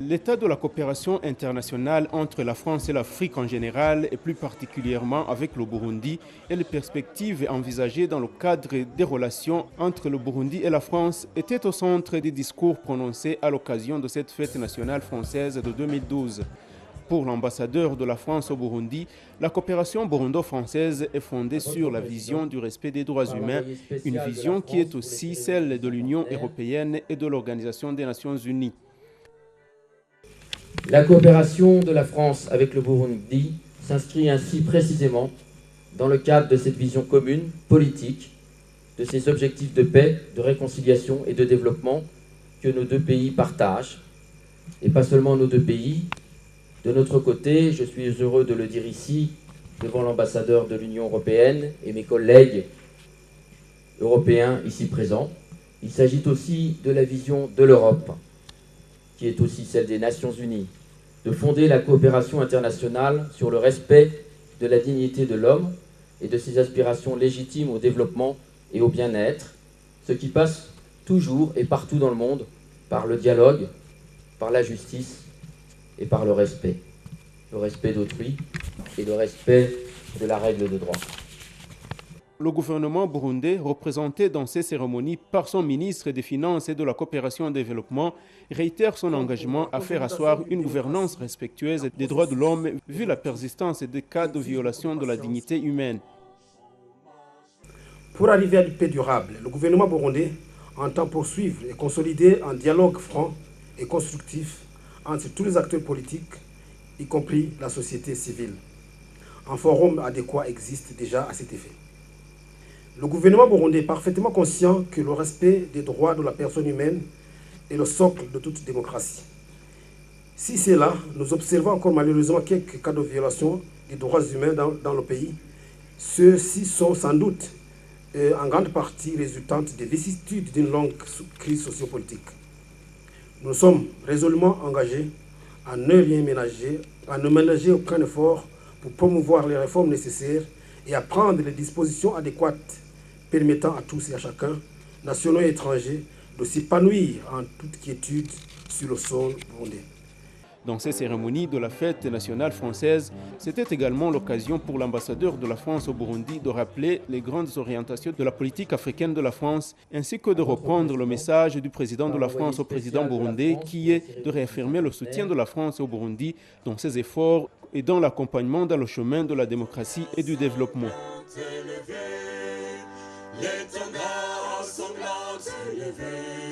L'état de la coopération internationale entre la France et l'Afrique en général, et plus particulièrement avec le Burundi, et les perspectives envisagées dans le cadre des relations entre le Burundi et la France étaient au centre des discours prononcés à l'occasion de cette fête nationale française de 2012. Pour l'ambassadeur de la France au Burundi, la coopération burundo-française est fondée sur la vision du respect des droits humains, une vision qui est aussi celle de l'Union européenne et de l'Organisation des Nations unies. La coopération de la France avec le Burundi s'inscrit ainsi précisément dans le cadre de cette vision commune, politique, de ces objectifs de paix, de réconciliation et de développement que nos deux pays partagent. Et pas seulement nos deux pays. De notre côté, je suis heureux de le dire ici, devant l'ambassadeur de l'Union européenne et mes collègues européens ici présents, il s'agit aussi de la vision de l'Europe, qui est aussi celle des Nations Unies, de fonder la coopération internationale sur le respect de la dignité de l'homme et de ses aspirations légitimes au développement et au bien-être, ce qui passe toujours et partout dans le monde par le dialogue, par la justice et par le respect d'autrui et le respect de la règle de droit. Le gouvernement burundais, représenté dans ces cérémonies par son ministre des Finances et de la Coopération au Développement, réitère son engagement à faire asseoir une gouvernance respectueuse des droits de l'homme vu la persistance des cas de violation de la dignité humaine. Pour arriver à une paix durable, le gouvernement burundais entend poursuivre et consolider un dialogue franc et constructif entre tous les acteurs politiques, y compris la société civile. Un forum adéquat existe déjà à cet effet. Le gouvernement burundais est parfaitement conscient que le respect des droits de la personne humaine est le socle de toute démocratie. Si c'est là, nous observons encore malheureusement quelques cas de violation des droits humains dans le pays. Ceux-ci sont sans doute en grande partie résultantes des vicissitudes d'une longue crise sociopolitique. Nous sommes résolument engagés à ne rien ménager, à ne ménager aucun effort pour promouvoir les réformes nécessaires et à prendre les dispositions adéquates permettant à tous et à chacun, nationaux et étrangers, de s'épanouir en toute quiétude sur le sol burundais. Dans ces cérémonies de la fête nationale française, c'était également l'occasion pour l'ambassadeur de la France au Burundi de rappeler les grandes orientations de la politique africaine de la France, ainsi que de reprendre le message du président de la France au président burundais, qui est de réaffirmer le soutien de la France au Burundi dans ses efforts et dans l'accompagnement dans le chemin de la démocratie et du développement. L'étendard sanglant élevé.